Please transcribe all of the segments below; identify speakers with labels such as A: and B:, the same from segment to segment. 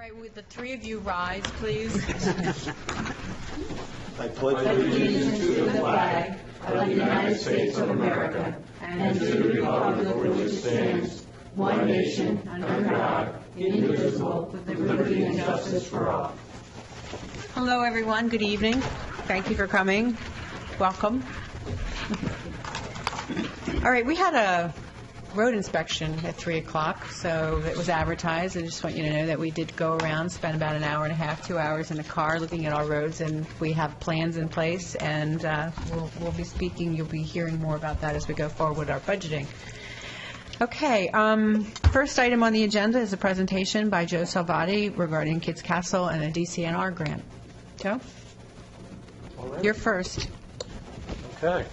A: right, would the three of you rise, please?
B: I pledge allegiance to the flag of the United States of America and to the republic for which it stands, one nation, under God, indivisible, with liberty and justice for all.
A: Hello, everyone. Good evening. Thank you for coming. Welcome. All right, we had a road inspection at 3 o'clock, so it was advertised. I just want you to know that we did go around, spend about an hour and a half, 2 hours in the car looking at our roads, and we have plans in place, and we'll be speaking. You'll be hearing more about that as we go forward with our budgeting. Okay, first item on the agenda is a presentation by Joe Salvati regarding Kids Castle and a DCNR grant. Joe? You're first.
C: Okay.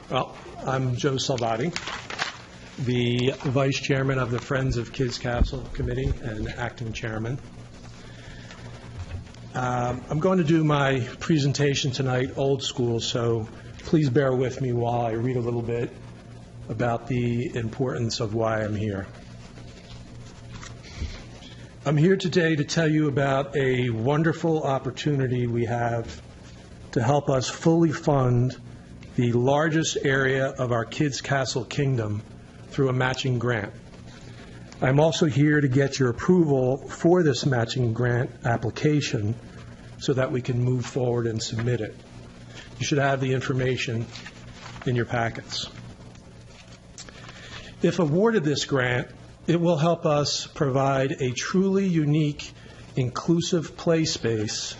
C: Well, I'm Joe Salvati, the Vice Chairman of the Friends of Kids Castle Committee and Acting Chairman. I'm going to do my presentation tonight old school, so please bear with me while I read a little bit about the importance of why I'm here. I'm here today to tell you about a wonderful opportunity we have to help us fully fund the largest area of our Kids Castle Kingdom through a matching grant. I'm also here to get your approval for this matching grant application so that we can move forward and submit it. You should have the information in your packets. If awarded this grant, it will help us provide a truly unique, inclusive play space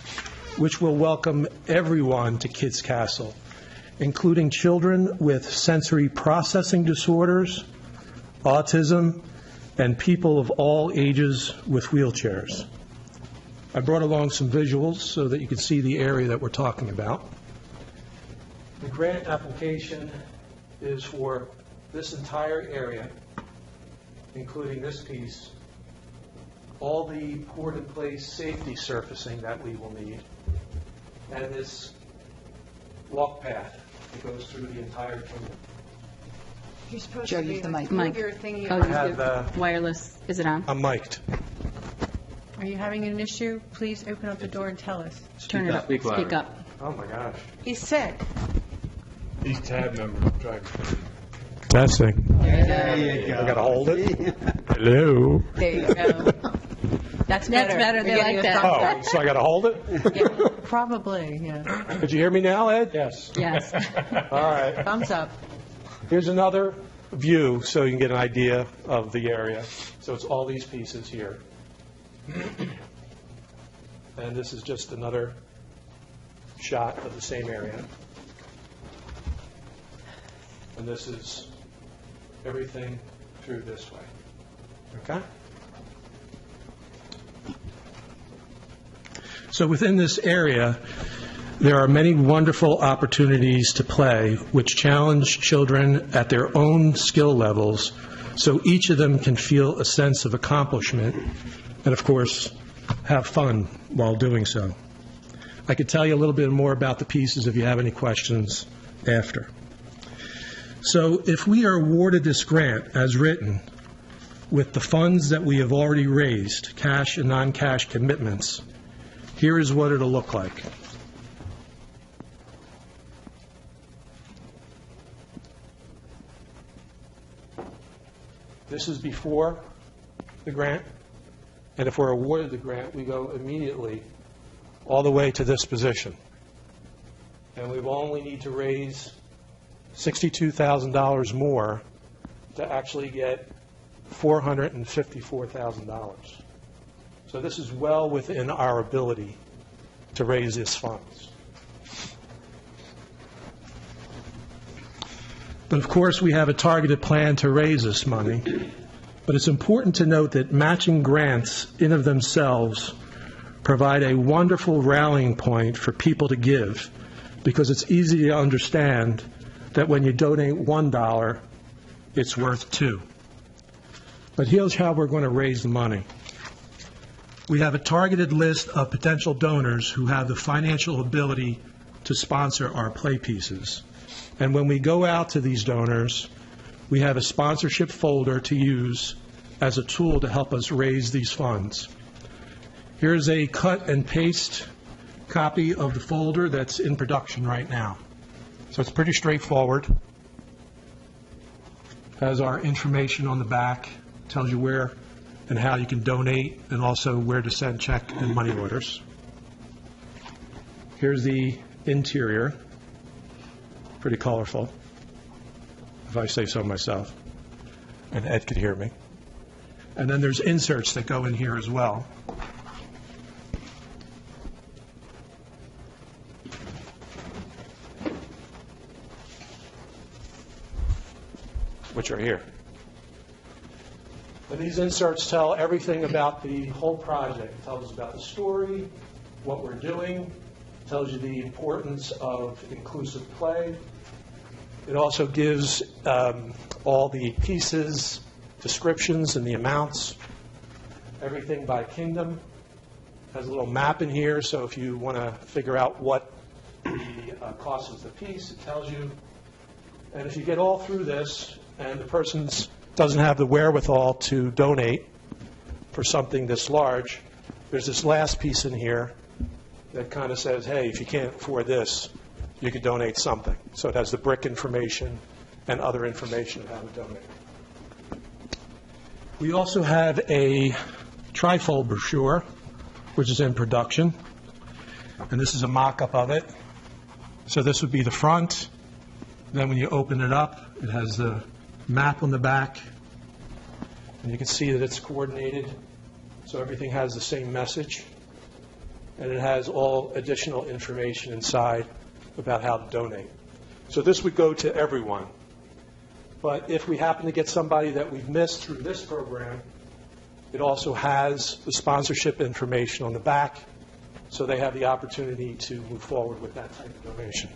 C: which will welcome everyone to Kids Castle, including children with sensory processing disorders, autism, and people of all ages with wheelchairs. I brought along some visuals so that you can see the area that we're talking about. The grant application is for this entire area, including this piece, all the poured-in-place safety surfacing that we will need, and this walk path that goes through the entire kingdom.
A: You're supposed
D: Joe,
A: to be
D: use the mic.
A: move your thing.
D: Oh,
C: I have,
D: wireless. Is it on?
C: I'm mic'd.
A: Are you having an issue? Please open up the door and tell us.
D: Turn it up. Speak up.
C: Oh, my gosh.
A: He's sick.
E: He's tab member.
C: Testing.
D: There
B: you go.
C: I got to hold it. Hello.
A: There you go. That's better.
D: They
A: We're
D: like
A: getting a
D: that.
A: thumbs
C: Oh, so I got to hold it?
A: up. Yeah, probably, yeah.
C: Could you hear me now, Ed?
E: Yes.
D: Yes.
C: All right.
A: Thumbs up.
C: Here's another view so you can get an idea of the area. So it's all these pieces here. And this is just another shot of the same area. And this is everything through this way. Okay? So within this area, there are many wonderful opportunities to play which challenge children at their own skill levels so each of them can feel a sense of accomplishment and, of course, have fun while doing so. I could tell you a little bit more about the pieces if you have any questions after. So if we are awarded this grant as written with the funds that we have already raised, cash and non-cash commitments, here is what it'll look like. This is before the grant, and if we're awarded the grant, we go immediately all the way to this position. And we will only need to raise $62,000 more to actually get $454,000. So this is well within our ability to raise these funds. But of course, we have a targeted plan to raise this money. But it's important to note that matching grants in of themselves provide a wonderful rallying point for people to give, because it's easy to understand that when you donate $1, it's worth $2. But here's how we're going to raise the money. We have a targeted list of potential donors who have the financial ability to sponsor our play pieces. And when we go out to these donors, we have a sponsorship folder to use as a tool to help us raise these funds. Here's a cut and paste copy of the folder that's in production right now. So it's pretty straightforward. Has our information on the back, tells you where and how you can donate, and also where to send check and money orders. Here's the interior, pretty colorful, if I say so myself, and Ed could hear me. And then there's inserts that go in here as well. Which are here. And these inserts tell everything about the whole project. It tells us about the story, what we're doing, tells you the importance of inclusive play. It also gives all the pieces, descriptions, and the amounts, everything by kingdom. Has a little map in here, so if you want to figure out what the cost of the piece, it tells you. And if you get all through this, and the person doesn't have the wherewithal to donate for something this large, there's this last piece in here that kind of says, hey, if you can't afford this, you could donate something. So it has the brick information and other information of how to donate. We also have a trifold brochure, which is in production, and this is a mock-up of it. So this would be the front. Then when you open it up, it has the map on the back, and you can see that it's coordinated, so everything has the same message, and it has all additional information inside about how to donate. So this would go to everyone, but if we happen to get somebody that we've missed through this program, it also has the sponsorship information on the back, so they have the opportunity to move forward with that type of donation.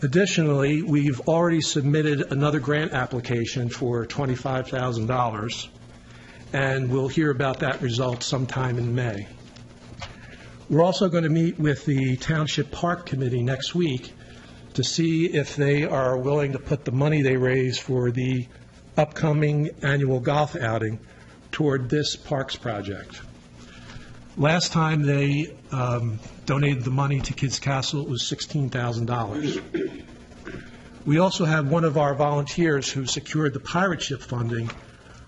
C: Additionally, we've already submitted another grant application for $25,000, and we'll hear about that result sometime in May. We're also going to meet with the Township Park Committee next week to see if they are willing to put the money they raise for the upcoming annual golf outing toward this parks project. Last time they donated the money to Kids Castle, it was $16,000. We also have one of our volunteers who secured the pirate ship funding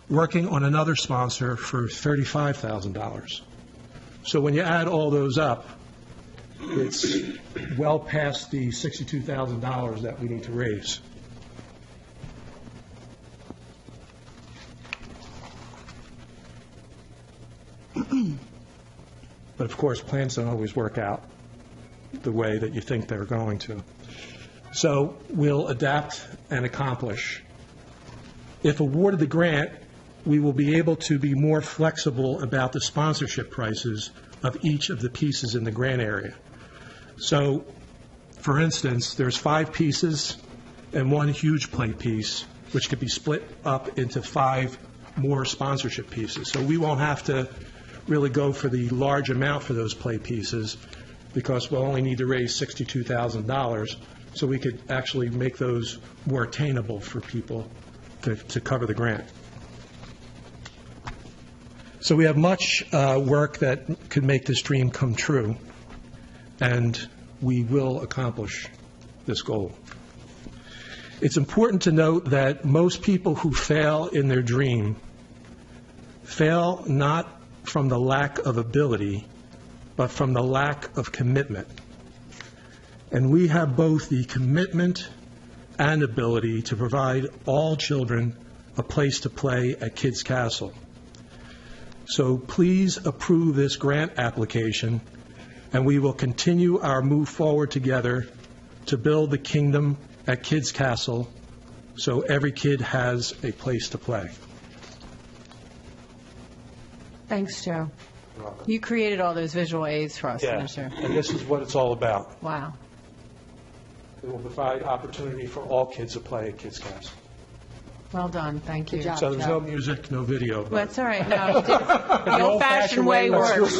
C: working on another sponsor for $35,000. So when you add all those up, it's well past the $62,000 that we need to raise. But of course, plans don't always work out the way that you think they're going to. So we'll adapt and accomplish. If awarded the grant, we will be able to be more flexible about the sponsorship prices of each of the pieces in the grant area. So, for instance, there's 5 pieces and 1 huge play piece, which could be split up into 5 more sponsorship pieces. So we won't have to really go for the large amount for those play pieces because we'll only need to raise $62,000, so we could actually make those more attainable for people to cover the grant. So we have much work that could make this dream come true, and we will accomplish this goal. It's important to note that most people who fail in their dream fail not from the lack of ability, but from the lack of commitment. And we have both the commitment and ability to provide all children a place to play at Kids Castle. So please approve this grant application, and we will continue our move forward together to build the kingdom at Kids Castle so every kid has a place to play.
A: Thanks, Joe. You created all those visual aids for us,
C: Yeah,
A: Minister.
C: and this is what it's all about.
A: Wow.
C: It will provide opportunity for all kids to play at Kids Castle.
A: Well done. Thank you.
D: Good job.
C: So there's no music, no video.
A: Well, that's all right. No, the old-fashioned way works.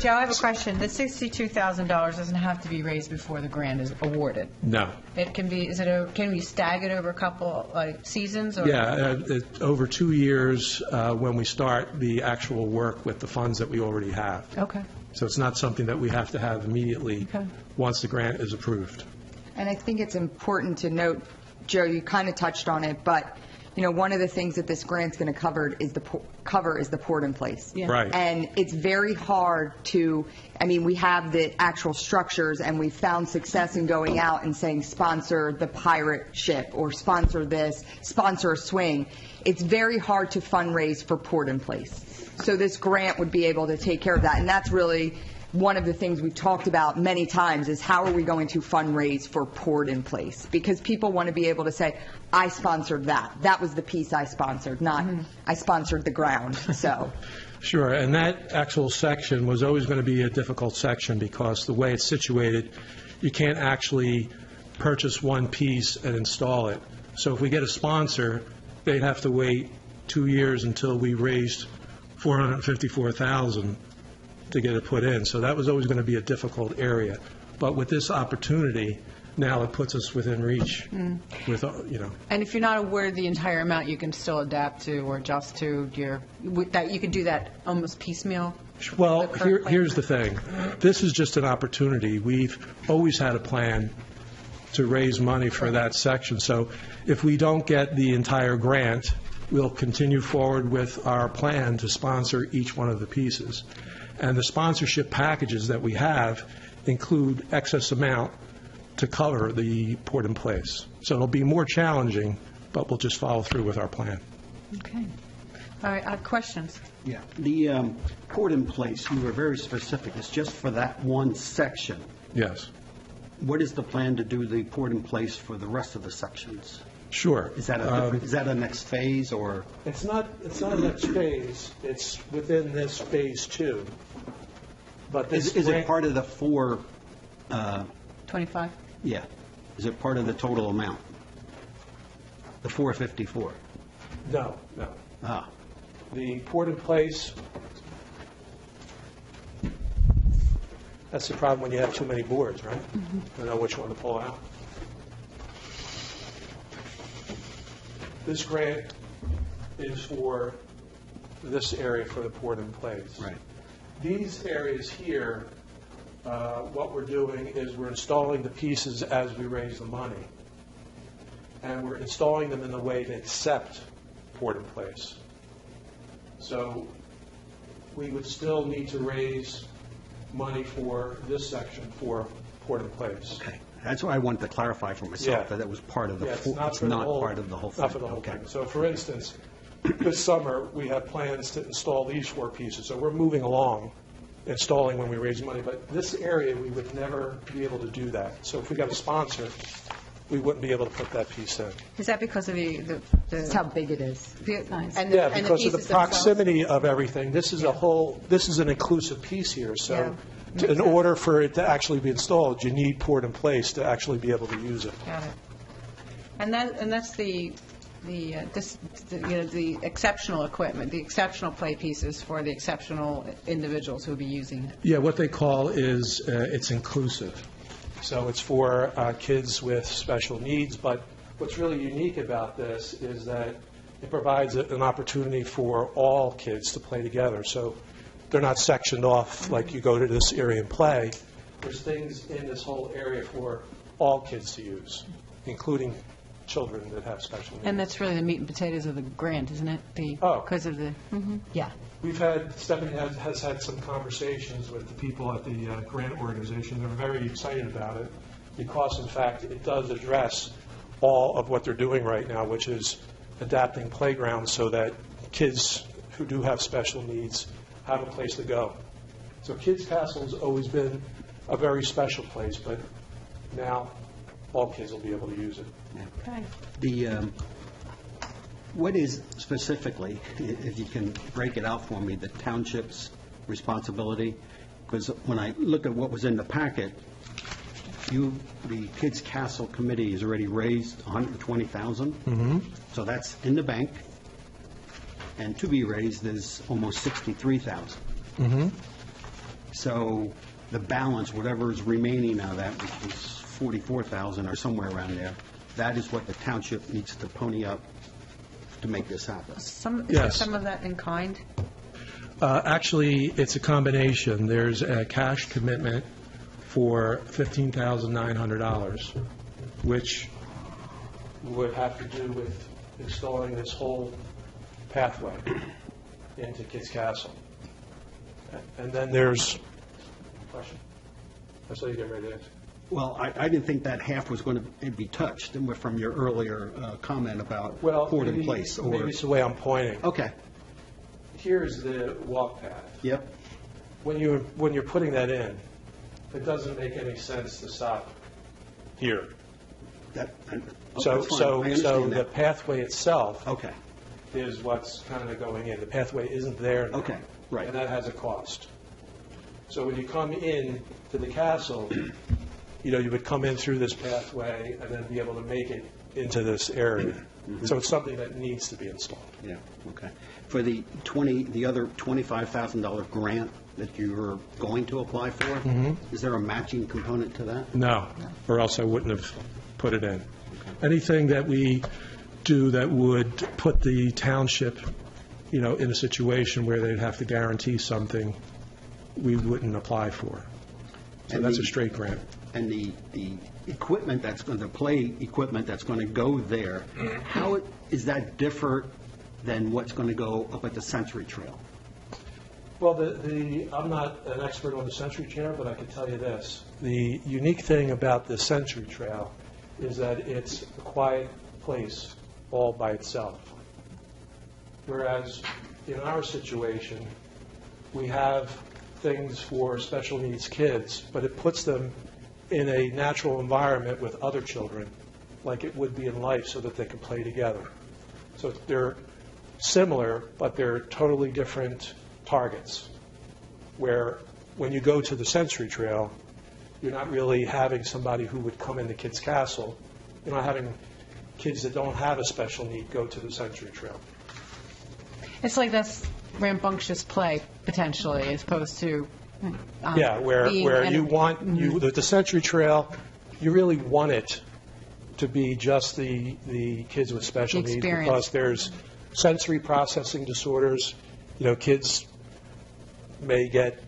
A: Joe, I have a question. The $62,000 doesn't have to be raised before the grant is awarded.
C: No.
A: It can be, can we stagger it over a couple, seasons? Or?
C: Yeah, over 2 years when we start the actual work with the funds that we already have.
A: Okay.
C: So it's not something that we have to have immediately
A: Okay.
C: once the grant is approved.
F: And I think it's important to note, Joe, you kind of touched on it, but, one of the things that this grant's going to cover is the port in place.
A: Yeah.
C: Right.
F: And it's very hard to, we have the actual structures, and we've found success in going out and saying, sponsor the pirate ship, or sponsor this, sponsor a swing. It's very hard to fundraise for port in place. So this grant would be able to take care of that, and that's really one of the things we've talked about many times is how are we going to fundraise for port in place? Because people want to be able to say, I sponsored that. That was the piece I sponsored, not I sponsored the ground. So.
C: Sure, and that actual section was always going to be a difficult section because the way it's situated, you can't actually purchase one piece and install it. So if we get a sponsor, they'd have to wait 2 years until we raised $454,000 to get it put in. So that was always going to be a difficult area. But with this opportunity, now it puts us within reach with,
A: And if you're not awarded the entire amount, you can still adapt to or adjust to you can do that almost piecemeal?
C: Well,
A: The current plan?
C: here's the thing. This is just an opportunity. We've always had a plan to raise money for that section. So if we don't get the entire grant, we'll continue forward with our plan to sponsor each one of the pieces. And the sponsorship packages that we have include excess amount to cover the port in place. So it'll be more challenging, but we'll just follow through with our plan.
A: Okay. All right, questions?
B: Yeah, the port in place, you were very specific. It's just for that one section.
C: Yes.
B: What is the plan to do the port in place for the rest of the sections?
C: Sure.
B: Is that a next phase, or?
C: It's not a next phase. It's within this phase 2. But this
B: Is it part of the
A: 25?
B: Yeah. Is it part of the total amount? The 454?
C: No.
B: Ah,
C: The port in place, that's the problem when you have too many boards, right? You know which one to pull out. This grant is for this area for the port in place.
B: right.
C: These areas here, what we're doing is we're installing the pieces as we raise the money. And we're installing them in a way to accept port in place. So we would still need to raise money for this section for port in place.
B: Okay. That's why I wanted to clarify for myself,
C: Yeah.
B: that that was part of the,
C: Yeah,
B: it's
C: it's not
B: not
C: for the whole-
B: part of the whole thing.
C: Not for the whole
B: Okay.
C: thing. So for instance, this summer, we have plans to install these 4 pieces. So we're moving along, installing when we raise money. But this area, we would never be able to do that. So if we got a sponsor, we wouldn't be able to put that piece in.
A: Is that because of
F: That's how big it is.
A: and
C: Yeah,
A: and
C: because of the
A: pieces themselves?
C: proximity of everything. This is this is an inclusive piece here. So
A: Yeah.
C: in order for it to actually be installed, you need port in place to actually be able to use it.
A: Got it. And that's the exceptional equipment, the exceptional play pieces for the exceptional individuals who will be using it.
C: Yeah, what they call is, it's inclusive. So it's for kids with special needs, but what's really unique about this is that it provides an opportunity for all kids to play together. So they're not sectioned off like you go to this area and play. There's things in this whole area for all kids to use, including children that have special needs.
A: And that's really the meat and potatoes of the grant, isn't it? Because of the, yeah.
C: Stephanie has had some conversations with the people at the grant organization. They're very excited about it because, in fact, it does address all of what they're doing right now, which is adapting playgrounds so that kids who do have special needs have a place to go. So Kids Castle's always been a very special place, but now all kids will be able to use it.
A: Okay.
B: What is specifically, if you can break it out for me, the township's responsibility? Because when I look at what was in the packet, the Kids Castle Committee has already raised $120,000. So that's in the bank. And to be raised is almost $63,000.
G: So the balance, whatever is remaining out of that, which is 44,000 or somewhere around there, that is what the township needs to pony up to make this happen.
C: Yes.
A: Some of that in kind?
C: Actually, it's a combination. There's a cash commitment for $15,900, which would have to do with installing this whole pathway into Kids Castle. And then there's, question? I saw you get ready to answer.
G: Well, I didn't think that half was going to be touched from your earlier comment about port in place.
C: Maybe it's the way I'm pointing.
G: Okay.
C: Here's the walk path.
G: Yep.
C: When you're putting that in, it doesn't make any sense to stop here. So the pathway itself
G: Okay.
C: is what's kind of going in. The pathway isn't there now.
G: Okay, right.
C: And that has a cost. So when you come in to the castle, you would come in through this pathway and then be able to make it into this area. So it's something that needs to be installed.
G: Yeah, okay. For the other $25,000 grant that you're going to apply for, is there a matching component to that?
C: No, or else I wouldn't have put it in. Anything that we do that would put the township, in a situation where they'd have to guarantee something, we wouldn't apply for. So
G: And
C: that's
G: the-
C: a straight grant.
G: And the equipment the play equipment that's going to go there, how is that different than what's going to go up at the Century Trail?
C: Well, I'm not an expert on the Century Trail, but I can tell you this. The unique thing about the Century Trail is that it's a quiet place all by itself. Whereas in our situation, we have things for special needs kids, but it puts them in a natural environment with other children, like it would be in life, so that they can play together. So they're similar, but they're totally different targets, where when you go to the Century Trail, you're not really having somebody who would come into Kids Castle. You're not having kids that don't have a special need go to the Century Trail.
A: It's like that's rambunctious play, potentially, as opposed to
C: Yeah, where you want, the Century Trail, you really want it to be just the kids with special needs.
A: Experience.
C: Because there's sensory processing disorders. Kids may get,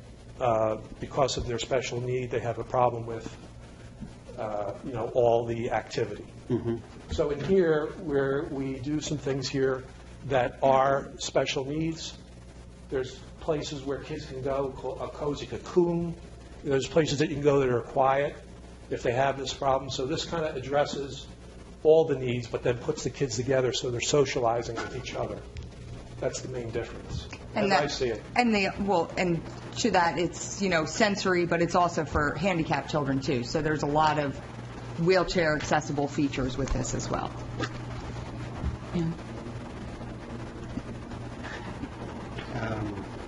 C: because of their special need, they have a problem with, all the activity. So in here, where we do some things here that are special needs, there's places where kids can go, a cozy cocoon. There's places that you can go that are quiet if they have this problem. So this kind of addresses all the needs, but then puts the kids together so they're socializing with each other. That's the main difference, as I see it.
F: And to that, it's, sensory, but it's also for handicapped children, too. So there's a lot of wheelchair accessible features with this as well.
D: Yeah.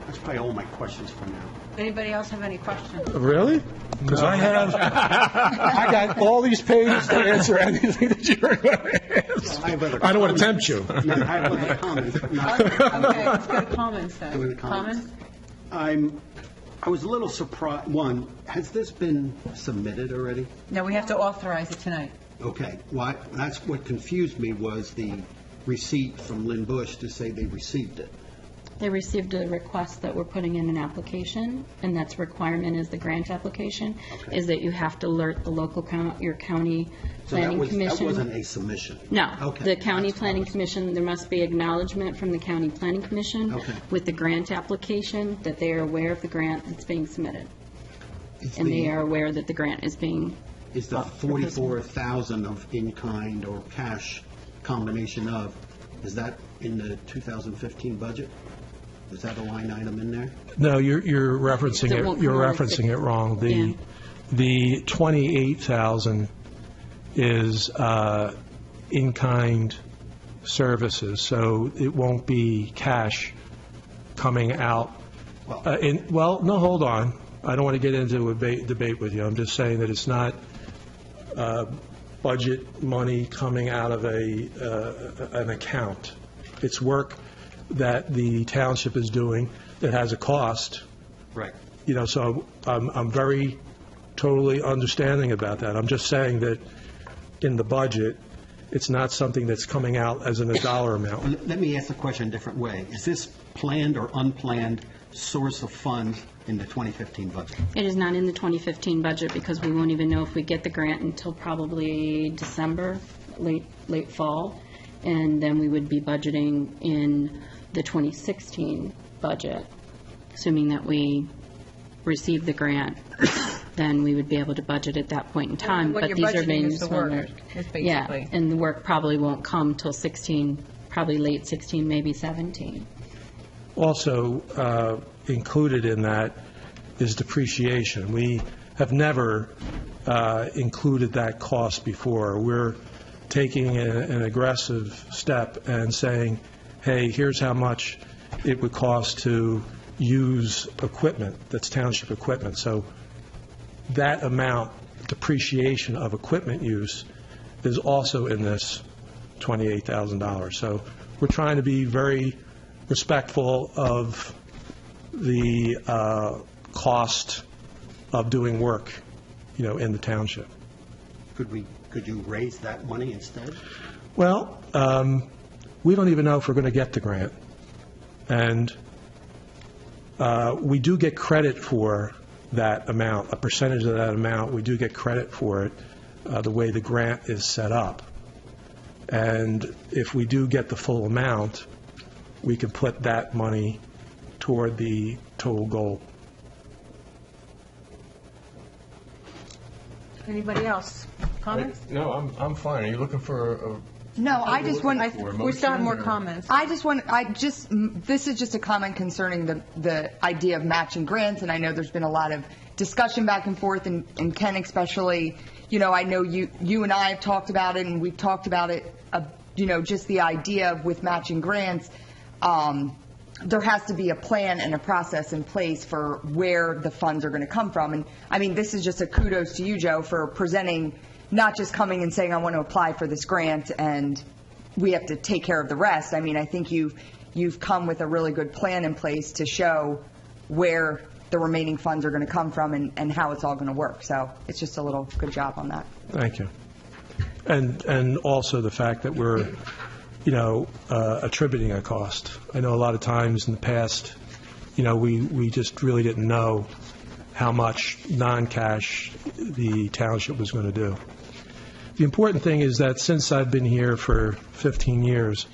G: That's probably all my questions for now.
A: Anybody else have any questions?
C: Really? Because I got all these pages to answer anything that you're going to ask.
G: I have other
C: I don't want to
G: comments.
C: tempt you.
G: No, I have other comments. but not-
A: Okay, let's go to comments then.
G: Go to the comments.
A: Comments?
G: I was a little surprised. One, has this been submitted already?
A: No, we have to authorize it tonight.
G: Okay. Why? That's what confused me, was the receipt from Lynn Bush to say they received it.
D: They received a request that we're putting in an application, and that's requirement is the grant application,
G: Okay.
D: is that you have to alert the local your county
G: So that
D: planning commission.
G: that wasn't a submission?
D: No.
G: Okay.
D: The county
G: That's
D: planning
G: fine.
D: commission, there must be acknowledgement from the county planning commission
G: Okay.
D: with the grant application that they are aware of the grant that's being submitted,
G: Is
D: and
G: the-
D: they are aware that the grant is being,
G: Is the 44,000 of in-kind or cash combination of, is that in the 2015 budget? Is that a line item in there?
C: No, you're referencing
D: So it won't
C: it. You're
D: come out of
C: referencing it wrong.
D: Yeah.
C: The 28,000 is in-kind services, so it won't be cash coming out. No, hold on. I don't want to get into a debate with you. I'm just saying that it's not budget money coming out of an account. It's work that the township is doing that has a cost,
G: Right.
C: So I'm very totally understanding about that. I'm just saying that in the budget, it's not something that's coming out as in a dollar amount.
G: Let me ask the question a different way. Is this planned or unplanned source of funds in the 2015 budget?
D: It is not in the 2015 budget because we won't even know if we get the grant until probably December, late fall, and then we would be budgeting in the 2016 budget, assuming that we receive the grant. Then we would be able to budget at that point in time.
A: What
D: But
A: you're
D: these are
A: budgeting
D: being
A: is the work, is
D: Yeah,
A: basically.
D: and the work probably won't come till 16, probably late 16, maybe 17.
C: Also, included in that is depreciation. We have never included that cost before. We're taking an aggressive step and saying, hey, here's how much it would cost to use equipment that's township equipment. So that amount, depreciation of equipment use, is also in this $28,000. So we're trying to be very respectful of the cost of doing work, in the township.
G: Could you raise that money instead?
C: Well, we don't even know if we're going to get the grant. And we do get credit for that amount, a percentage of that amount. We do get credit for it, the way the grant is set up. And if we do get the full amount, we can put that money toward the total goal.
A: Anybody else? Comments?
E: No, I'm fine. Are you looking for a?
F: No, I just want,
A: We still have more comments.
F: this is just a comment concerning the idea of matching grants, and I know there's been a lot of discussion back and forth, and Ken especially, I know you and I have talked about it, and we've talked about it, just the idea of with matching grants, there has to be a plan and a process in place for where the funds are going to come from. And I mean, this is just a kudos to you, Joe, for presenting, not just coming and saying, I want to apply for this grant and we have to take care of the rest. I mean, I think you've come with a really good plan in place to show where the remaining funds are going to come from and how it's all going to work. So it's just a little good job on that.
C: Thank you. And also the fact that we're, attributing a cost. I know a lot of times in the past, we just really didn't know how much non-cash the township was going to do. The important thing is that since I've been here for 15 years,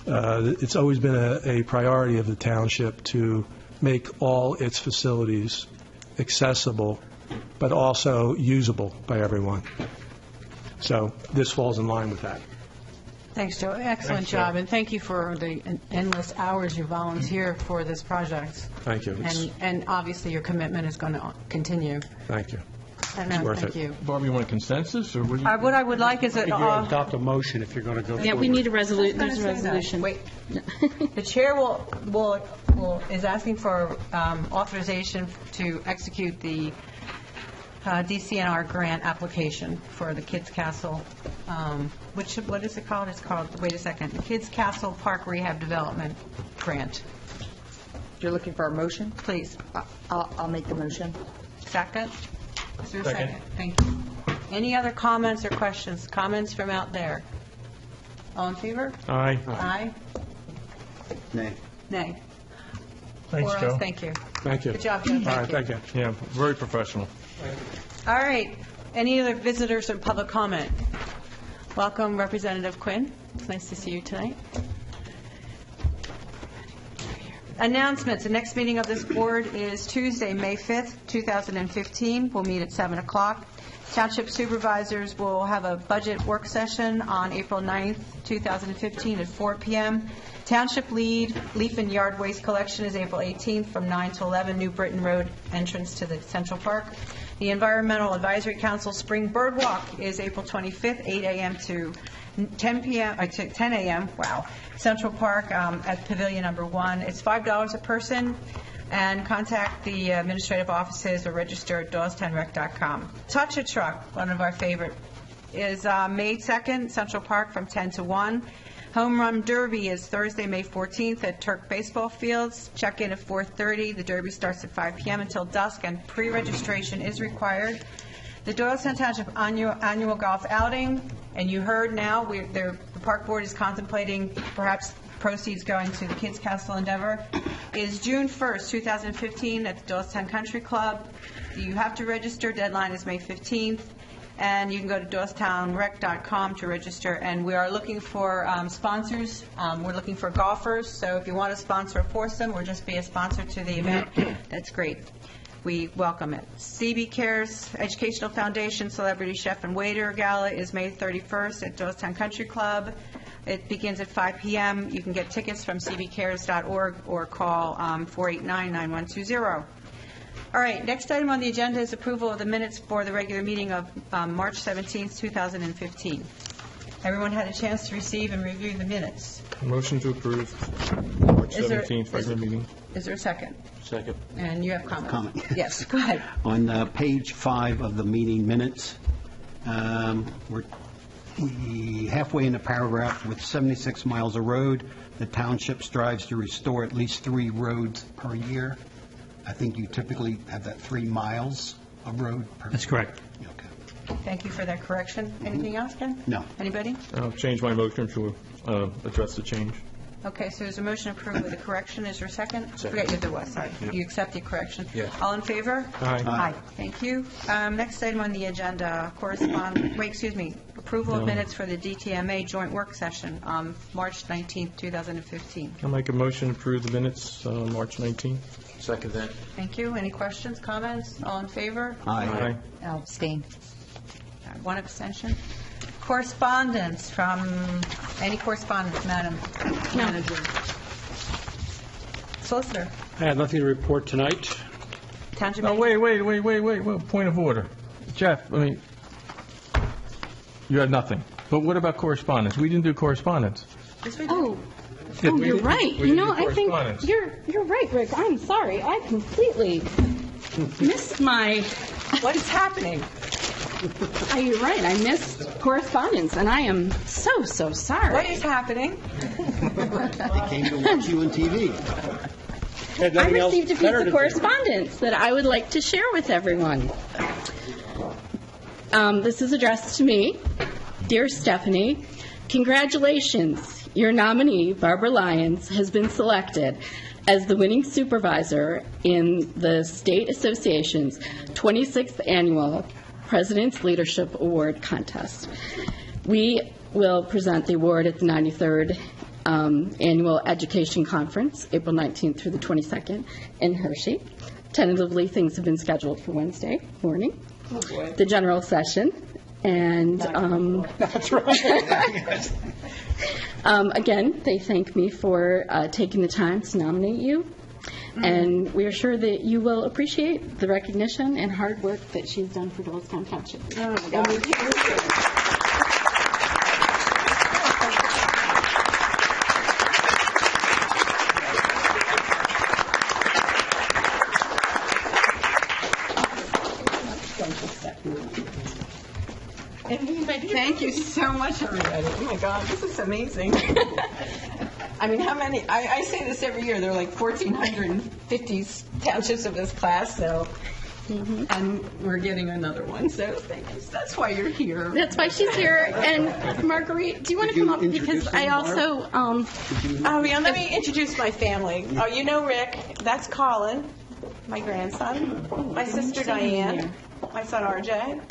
C: it's always been a priority of the township to make all its facilities accessible, but also usable by everyone. So this falls in line with that.
A: Thanks, Joe. Excellent
E: Thanks, Joe.
A: job, and thank you for the endless hours you volunteer for this project.
C: Thank you.
A: And obviously, your commitment is going to continue.
C: Thank you.
A: No,
C: worth
A: thank
C: it.
A: you.
E: Barbara, you want a consensus, or what do you?
A: What I would like is that...
B: If you adopt a motion, if you're going to go forward.
D: Yeah, we need a resolution,
A: I was
D: there's a
A: gonna say that.
D: resolution.
A: Wait. The chair is asking for authorization to execute the DCNR grant application for the Kids Castle, what is it called? It's called, wait a second, Kids Castle Park Rehab Development Grant.
F: You're looking for a motion?
A: Please.
F: I'll make the motion.
A: Second? Is there a
E: Second.
A: second? Thank you. Any other comments or questions? Comments from out there? All in favor?
E: Aye.
A: Aye?
G: Nay.
A: Nay?
E: Thanks,
A: Four
E: Joe.
A: ayes. Thank you.
C: Thank you.
A: Good job, Joe.
C: All right, thank you.
E: Yeah, very professional.
A: All right. Any other visitors or public comment? Welcome, Representative Quinn. It's nice to see you tonight. Announcements. The next meeting of this board is Tuesday, May 5th, 2015. We'll meet at 7 o'clock. Township Supervisors will have a budget work session on April 9th, 2015 at 4 p.m. Township Leaf and Yard Waste Collection is April 18th from 9 to 11, New Britain Road entrance to the Central Park. The Environmental Advisory Council Spring Bird Walk is April 25th, 8 a.m. to 10 p.m. To 10 a.m. Wow, Central Park at Pavilion Number 1. It's $5 a person, and contact the administrative offices or register at dawstownrec.com. Touch a Truck, one of our favorite, is May 2nd, Central Park from 10 to 1.
B: Home Run Derby is Thursday, May 14th at Turk Baseball Fields. Check-in at 4:30. The Derby starts at 5 p.m. until dusk, and pre-registration is required. The Doylestown Township annual golf outing, and you heard now, the Park Board is contemplating perhaps proceeds going to the Kids Castle Endeavor, is June 1st, 2015 at the Doylestown Country Club. You have to register. Deadline is May 15th. And you can go to doylestownrec.com to register. And we are looking for sponsors. We're looking for golfers. So if you want to sponsor a foursome or just be a sponsor to the event, that's great. We welcome it. CB Cares Educational Foundation Celebrity Chef and Waiter Gala is May 31st at Doylestown Country Club. It begins at 5 p.m. You can get tickets from cbcares.org or call 489-9120. All right, next item on the agenda is approval of the minutes for the regular meeting of March 17th, 2015. Everyone had a chance to receive and review the minutes.
E: Motion to approve March
B: Is there-
E: 17th regular meeting.
B: Is there a second?
E: Second.
B: And you have comment?
G: Comment.
B: Yes, go ahead.
G: On page 5 of the meeting minutes, we halfway in the paragraph, with 76 miles of road, the township strives to restore at least 3 roads per year. I think you typically have that 3 miles of road per...
C: That's correct.
G: Okay.
B: Thank you for that correction. Anything else, Ken?
G: No.
B: Anybody?
E: I'll change my motion to address the change.
B: Okay, so there's a motion approved with a correction. Is there a second? Forget if there was, sorry. You accept the correction?
E: Yes.
B: All in favor?
E: Aye.
B: Aye. Thank you. Next item on the agenda, approval of
E: No.
B: minutes for the Dtma joint work session on March 19th, 2015.
E: I'll make a motion to approve the minutes March 19th.
H: Second that.
B: Thank you. Any questions, comments? All in favor?
G: Aye.
F: I'll abstain.
B: One abstention. Correspondence any correspondence, Madam Manager? Solicitor?
I: I have nothing to report tonight.
B: Township
E: No,
B: Manager?
E: wait, point of order. Jeff, you had nothing. But what about correspondence? We didn't do correspondence.
B: Yes, we do.
D: Oh,
E: Yeah,
D: oh,
E: we
D: you're
E: didn't-
D: right.
E: we
D: You
E: didn't
D: know,
E: do
D: I think
E: correspondence.
D: you're right, Rick. I'm sorry. I completely missed my.
B: What is happening?
D: You're right. I missed correspondence, and I am so sorry.
B: What is happening?
G: They came to watch you on TV.
I: Had
D: I
I: nothing else
D: received a piece
I: better to
D: of
I: do.
D: correspondence that I would like to share with everyone. This is addressed to me. Dear Stephanie, congratulations. Your nominee, Barbara Lyons, has been selected as the winning supervisor in the State Association's 26th Annual President's Leadership Award Contest. We will present the award at the 93rd Annual Education Conference, April 19th through the 22nd in Hershey. Tentatively, things have been scheduled for Wednesday morning. The general session, and
I: That's right.
D: again, they thank me for taking the time to nominate you, and we are sure that you will appreciate the recognition and hard work that she's done for Doylestown Township.
B: Thank you so much, everybody. Oh, my God, this is amazing. I mean, how many, I say this every year, there are like 1,450 townships of this class, so, and we're getting another one, so thank you. That's why you're here.
D: That's why she's here. And Marguerite, do you want to
G: Could you
D: come up? Because
G: introduce
D: I
G: them,
D: also,
B: Oh, yeah, let me introduce my family. Oh, you know Rick, that's Colin, my grandson, my sister Diane, my son RJ,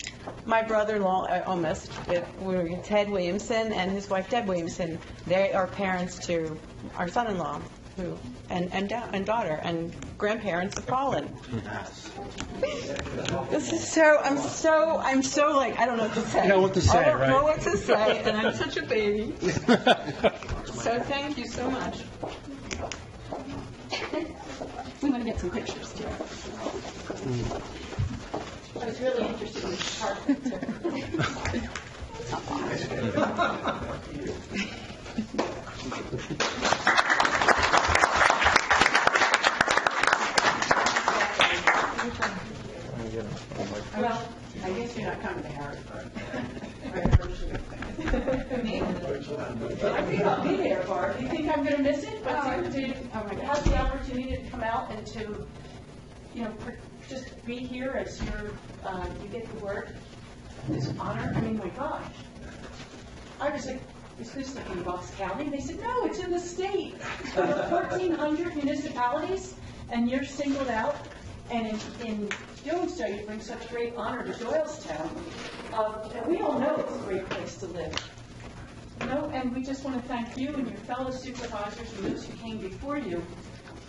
B: my brother-in-law, Ted Williamson, and his wife Deb Williamson. They are parents to our son-in-law, and daughter, and grandparents of Colin. This is I'm so like, I don't know what to say.
I: You know what to say,
B: I don't know
I: right?
B: what to say, and I'm such a baby. So thank you so much.
D: we want to get some pictures too. I was really interested in this part of it, too.
B: Well, I guess you're not coming to Harrisburg.
H: I think I'll be there, Barb. Do you think I'm going to miss it? But to have the opportunity to come out and to, just be here as you get to work, this honor. I mean, my gosh. I was like, is this like in Bucks County? They said, no, it's in the state. Over 1,400 municipalities, and you're singled out. And in doing so, you bring such great honor to Doylestown. And we all know it's a great place to live. And we just want to thank you and your fellow supervisors and those who came before you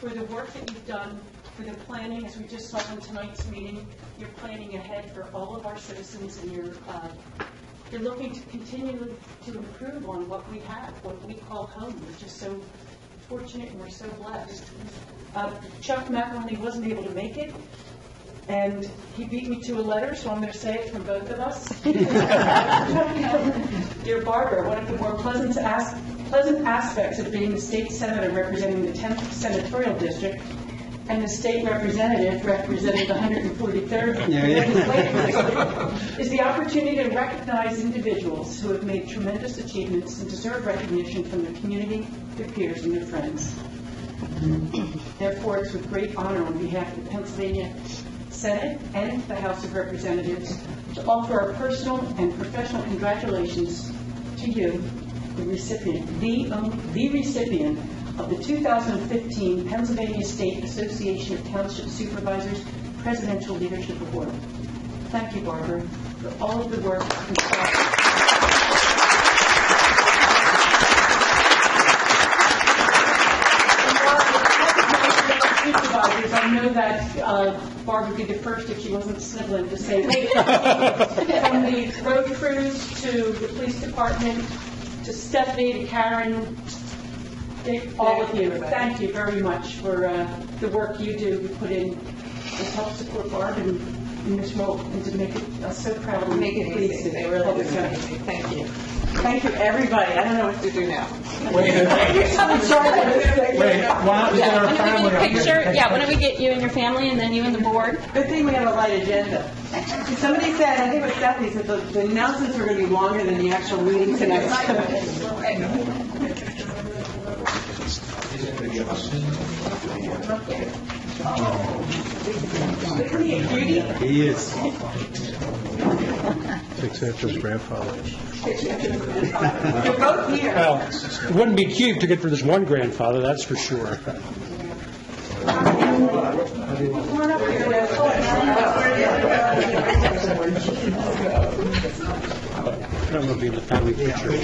H: for the work that you've done, for the planning, as we just saw in tonight's meeting. You're planning ahead for all of our citizens, and you're looking to continue to improve on what we have, what we call home. We're just so fortunate and we're so blessed. Chuck McElhenney wasn't able to make it, and he beat me to a letter, so I'm going to say it from both of us. Dear Barbara, one of the more pleasant aspects of being the state senator representing the 10th senatorial district and the state representative representing the 143rd legislative is the opportunity to recognize individuals who have made tremendous achievements and deserve recognition from their community, their peers, and their friends. Therefore, it's with great honor on behalf of the Pennsylvania Senate and the House of Representatives to offer our personal and professional congratulations to you, the recipient of the 2015 Pennsylvania State Association of Township Supervisors Presidential Leadership Award. Thank you, Barbara, for all of the work and supervisors. I know that Barbara would be the first, if she wasn't sniveling, to say, wait, from the road crews to the police department, to Stephanie, to Karen, all of you, thank you very much for the work you do. You put in to help support Barb in this role and to make us so proud of
B: Make it easy. They really do. Thank you.
H: Thank you, everybody. I don't know what to do now.
E: I'm sorry. Wait, why don't we get our family up here?
D: Yeah, why don't we get you and your family and then you and the board?
H: Good thing we have a light agenda. Somebody said, I think it was Stephanie, said the announcements are going to be longer than the actual meeting tonight.
G: He is.
C: Takes after his grandfather.
H: You're both here.
I: Well, it wouldn't be cheap to get for this one grandfather, that's for sure. I'm going to be in the family picture. I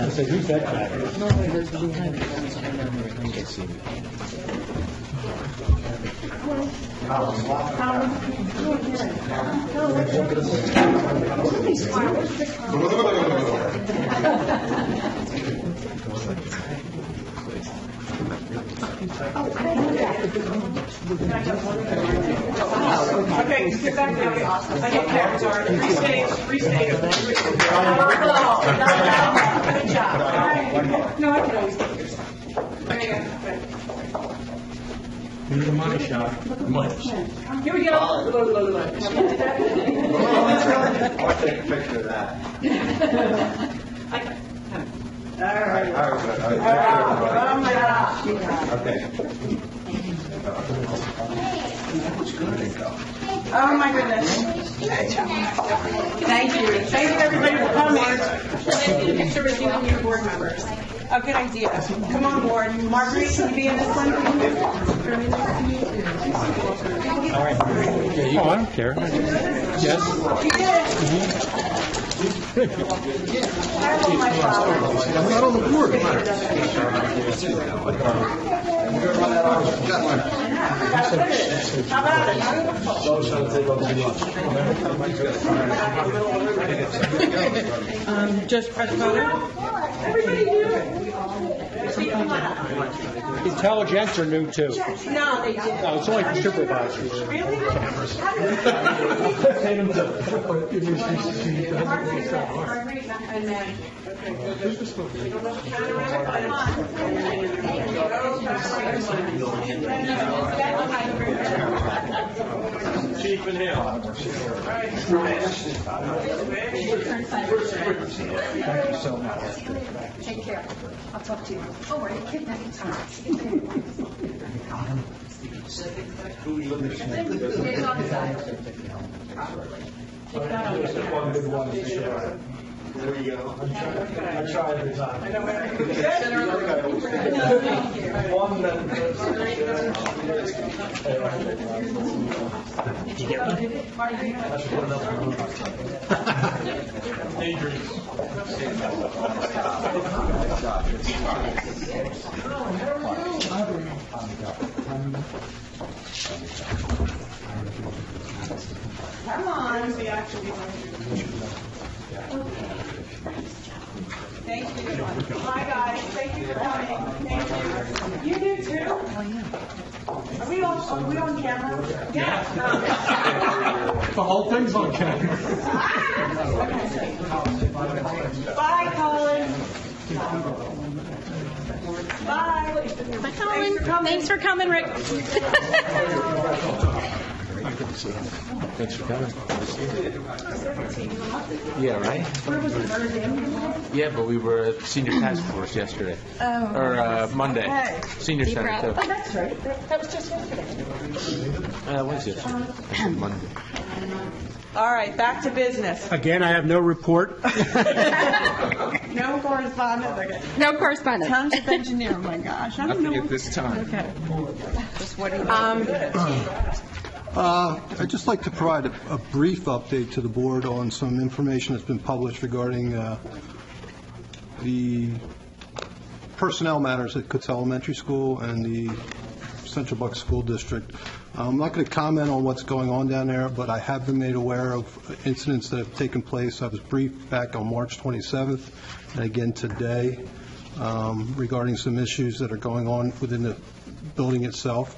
I: said, who's that guy?
H: Okay, get back there. I get there. Sorry. Restate. Good job. All right. No, I can always take this. There you go.
E: Here's the money shot.
H: Here we go.
B: I'll take a picture of that.
H: All right.
B: Oh,
H: my gosh.
B: Okay.
H: Oh, my goodness. Thank you. Thank you, everybody, for coming. Picture with you and your board members. A good idea. Come on board. Marguerite, can you be in this one?
I: Oh, I don't care. Yes?
G: I'm not on the board.
H: How about it? Just press photo. Everybody here.
I: Intelligence are new, too.
H: No, they didn't.
I: No, it's only for supervisors.
H: Really? And then, okay.
C: Chief and Hale.
E: Thank you so much.
B: Take care. I'll talk to you. Oh, are you kidding? It's on the side.
E: One good one to share.
C: There you go.
E: I tried every time. One Did you get
H: Come on. Thank you. Hi, guys. Thank you for coming. Thank you. You do too? Oh, yeah. Are we on camera? Yeah.
E: The whole thing's on camera.
H: Bye, Colin. Bye.
D: Bye, Colin. Thanks for coming, Rick.
J: Thanks for coming. Yeah, right? Yeah, but we were at Senior Task Force yesterday. Or Monday.
H: Okay.
J: Senior Center, too.
H: Oh, that's right. That was just yesterday.
J: It was yesterday. I said Monday.
H: All right, back to business.
C: Again, I have no report.
H: No correspondence. Okay.
D: No correspondence.
H: Township engineer. Oh my gosh. I don't know.
J: Nothing at this time.
H: Okay. Just what do you?
K: I'd just like to provide a brief update to the board on some information that's been published regarding the personnel matters at Coates Elementary School and the Central Bucks School District. I'm not going to comment on what's going on down there, but I have been made aware of incidents that have taken place. I was briefed back on March 27th and again today regarding some issues that are going on within the building itself.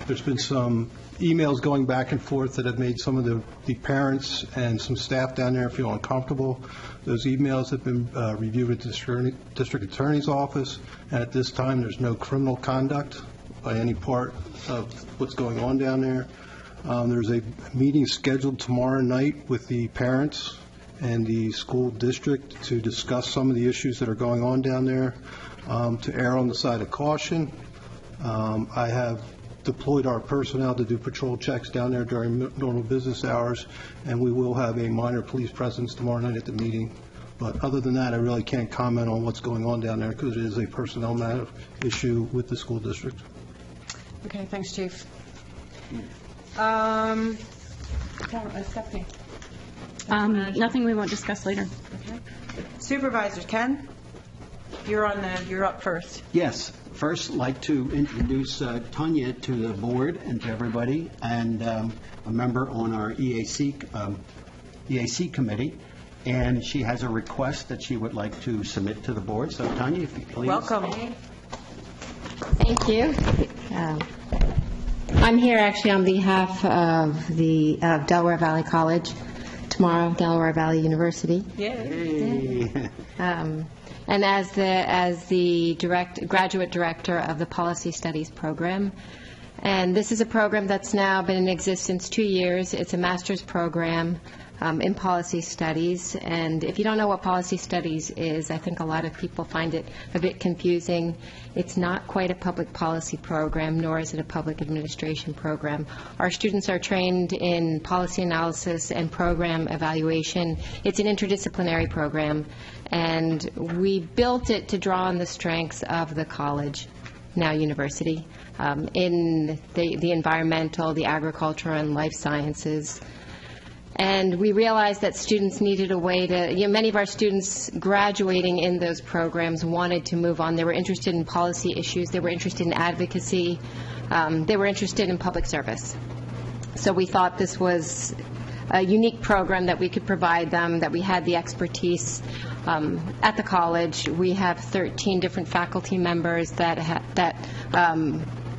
K: There's been some emails going back and forth that have made some of the parents and some staff down there feel uncomfortable. Those emails have been reviewed at the district attorney's office, and at this time, there's no criminal conduct by any part of what's going on down there. There's a meeting scheduled tomorrow night with the parents and the school district to discuss some of the issues that are going on down there. To err on the side of caution, I have deployed our personnel to do patrol checks down there during normal business hours, and we will have a minor police presence tomorrow night at the meeting. But other than that, I really can't comment on what's going on down there because it is a personnel matter issue with the school district.
A: Okay, thanks, Chief. Stephanie.
D: Nothing we won't discuss later.
H: Supervisors, Ken? You're up first.
G: Yes. First, I'd like to introduce Tanya to the board and to everybody, and a member on our EAC committee, and she has a request that she would like to submit to the board. So, Tanya, if you please.
H: Welcome.
L: Thank you. I'm here actually on behalf of the Delaware Valley College, tomorrow Delaware Valley University.
H: Yay.
L: And as the graduate director of the Policy Studies program. And this is a program that's now been in existence 2 years. It's a master's program in policy studies. And if you don't know what policy studies is, I think a lot of people find it a bit confusing. It's not quite a public policy program, nor is it a public administration program. Our students are trained in policy analysis and program evaluation. It's an interdisciplinary program, and we built it to draw on the strengths of the college, now university, in the environmental, the agricultural, and life sciences. And we realized that students needed a way to, many of our students graduating in those programs wanted to move on. They were interested in policy issues. They were interested in advocacy. They were interested in public service. So we thought this was a unique program that we could provide them, that we had the expertise. At the college, we have 13 different faculty members that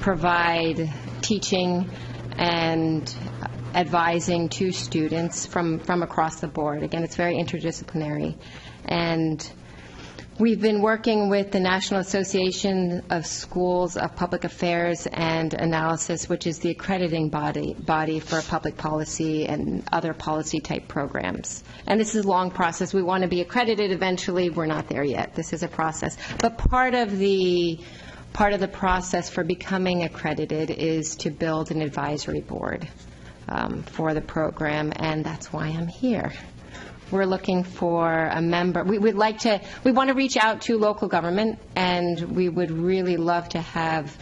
L: provide teaching and advising to students from across the board. Again, it's very interdisciplinary. And We've been working with the National Association of Schools of Public Affairs and Analysis, which is the accrediting body for public policy and other policy-type programs. And this is a long process. We want to be accredited eventually. We're not there yet. This is a process. But part of the process for becoming accredited is to build an advisory board for the program, and that's why I'm here. We're looking for a member. We want to reach out to local government, and we would really love to have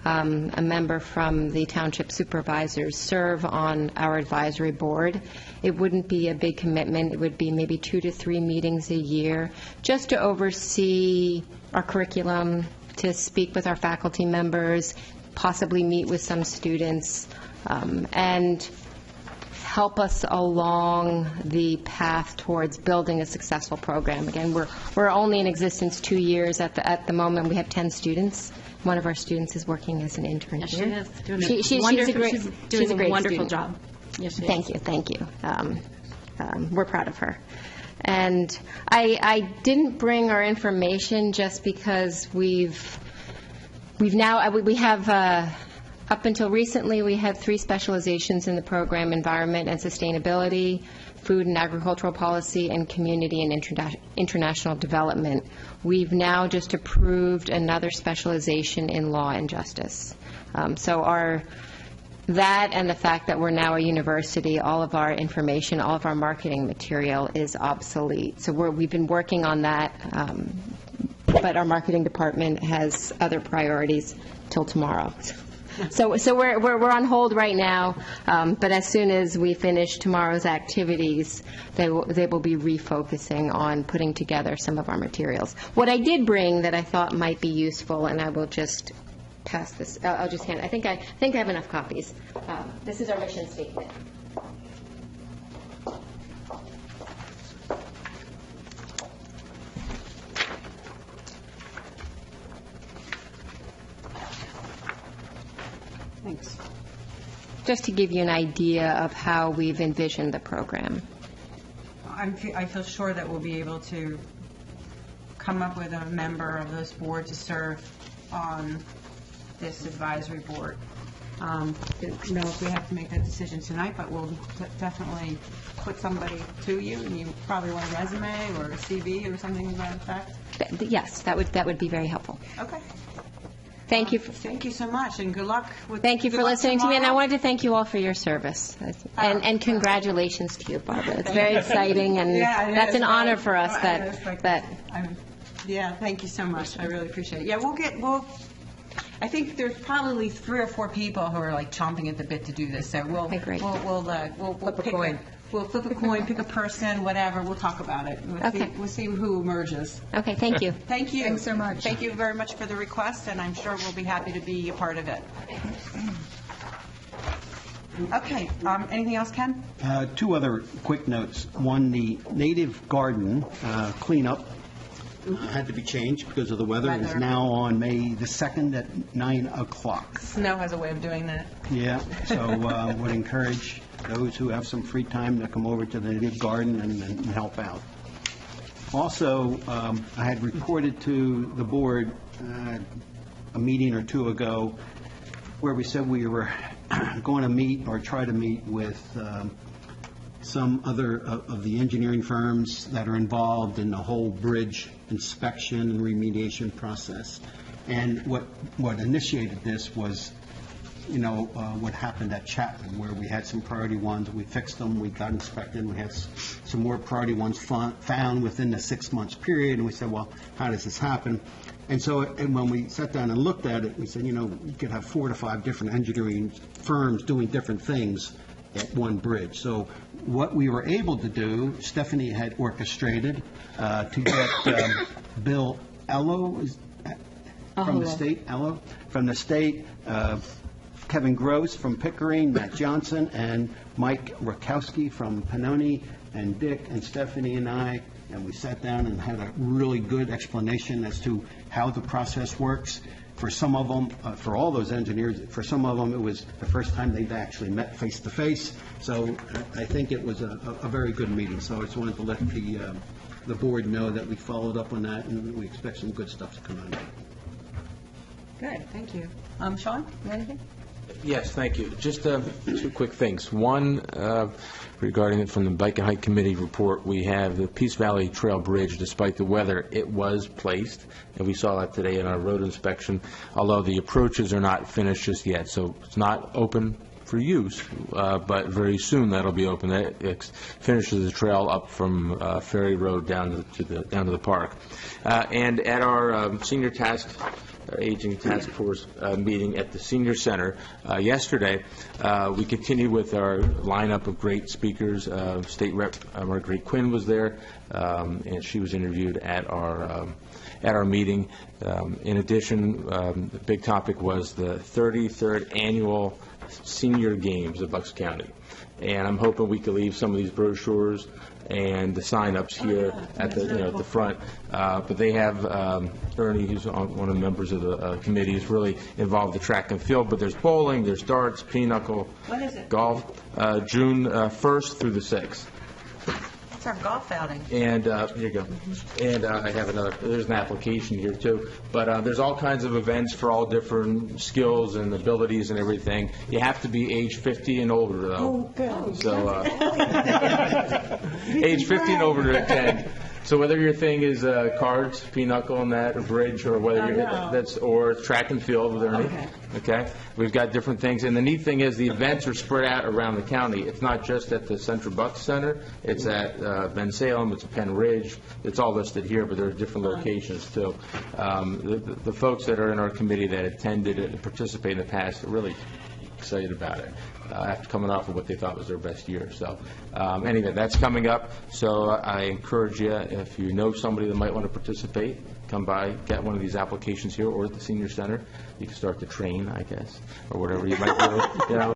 L: a member from the township supervisors serve on our advisory board. It wouldn't be a big commitment. It would be maybe 2 to 3 meetings a year, just to oversee our curriculum, to speak with our faculty members, possibly meet with some students, and help us along the path towards building a successful program. Again, we're only in existence 2 years. At the moment, we have 10 students. One of our students is working as an intern
D: Yes,
L: here.
D: she is.
L: She's a great
D: wonderful
L: student.
D: job. Yes, she is.
L: Thank you. We're proud of her. And I didn't bring our information just because we have up until recently, we had 3 specializations in the program: environment and sustainability, food and agricultural policy, and community and international development. We've now just approved another specialization in law and justice. So that and the fact that we're now a university, all of our information, all of our marketing material is obsolete. So we've been working on that, but our marketing department has other priorities till tomorrow. So we're on hold right now, but as soon as we finish tomorrow's activities, they will be refocusing on putting together some of our materials. What I did bring that I thought might be useful, and I will just pass this. I'll just hand. I think I have enough copies. This is our mission statement. Thanks. Just to give you an idea of how we've envisioned the program.
A: I feel sure that we'll be able to come up with a member of this board to serve on this advisory board. I don't know if we have to make that decision tonight, but we'll definitely put somebody to you, and you probably want a resume or a CV or something to that effect.
L: Yes, that would be very helpful.
A: Okay.
L: Thank you.
A: Thank you so much, and good luck with.
L: Thank you
A: good
L: for
A: luck
L: listening to me, and I
A: tomorrow.
L: wanted to thank you all for your service. And congratulations to you, Barbara. It's very exciting, and
A: Yeah, it
L: that's
A: is.
L: an honor for us.
A: Yeah, thank you so much. I really appreciate it. Yeah, I think there's probably 3 or 4 people who are like chomping at the bit to do this. So we'll
L: great.
A: we'll
L: Flip a
A: pick
L: coin.
A: We'll flip a coin, pick a person, whatever. We'll talk about it. We'll see who emerges.
L: Okay, thank you.
A: Thank you.
F: Thanks so much.
A: Thank you very much for the request, and I'm sure we'll be happy to be a part of it. Okay. Anything else, Ken?
G: 2 other quick notes. One, the native garden cleanup had to be changed because of the weather. It is
A: Weather.
G: now on May the 2nd at 9 o'clock.
A: Snow has a way of doing that.
G: Yeah, so would encourage those who have some free time to come over to the native garden and help out. Also, I had reported to the board a meeting or 2 ago where we said we were going to meet or try to meet with some other of the engineering firms that are involved in the whole bridge inspection and remediation process. And what initiated this was, what happened at Chapman, where we had some priority ones, we fixed them, we got inspected, we had some more priority ones found within the 6 months period, and we said, well, how does this happen? And when we sat down and looked at it, we said, you could have 4 to 5 different engineering firms doing different things at one bridge. So what we were able to do, Stephanie had orchestrated to get Bill Ello from the state, Kevin Gross from Pickering, Matt Johnson, and Mike Rakowski from Pannoni, and Dick and Stephanie and I, and we sat down and had a really good explanation as to how the process works. For some of them, for all those engineers, for some of them, it was the first time they'd actually met face-to-face. So I think it was a very good meeting. So I just wanted to let
I: the board know that we followed up on that, and we expect some good stuff to come out of it.
H: Good, thank you. Sean, you have anything?
J: Yes, thank you. Just two quick things. One, regarding it from the Bike and Hike Committee report, we have the Peace Valley Trail Bridge. Despite the weather, it was placed, and we saw that today in our road inspection, although the approaches are not finished just yet, so it's not open for use, but very soon that'll be open. It finishes the trail up from Ferry Road down to the park. And at our senior aging task force meeting at the senior center yesterday, we continued with our lineup of great speakers. State Rep Marguerite Quinn was there, and she was interviewed at our meeting. In addition, the big topic was the 33rd annual Senior Games of Bucks County, and I'm hoping we could leave some of these brochures and the sign-ups here at the front. But they have Ernie, who's one of the members of the committee, is really involved in the track and field. But there's bowling, there's darts, pinochle, golf, June 1st through the 6th.
H: It's our golf outing.
J: And here you go. And I have there's an application here too. But there's all kinds of events for all different skills and abilities and everything. You have to be age 50 and older, though.
H: Oh, good.
J: So age 50 and over to attend. So whether your thing is cards, pinochle, and that, or bridge, or whether or track and field with Ernie. Okay. We've got different things, and the neat thing is the events are spread out around the county. It's not just at the Central Bucks Center. It's at Ben Salem. It's at Penn Ridge. It's all listed here, but there are different locations too. The folks that are in our committee that attended and participated in the past are really excited about it after coming off of what they thought was their best year. So anyway, that's coming up. So I encourage you, if you know somebody that might want to participate, come by, get one of these applications here or at the senior center. You can start to train, I guess, or whatever you might do.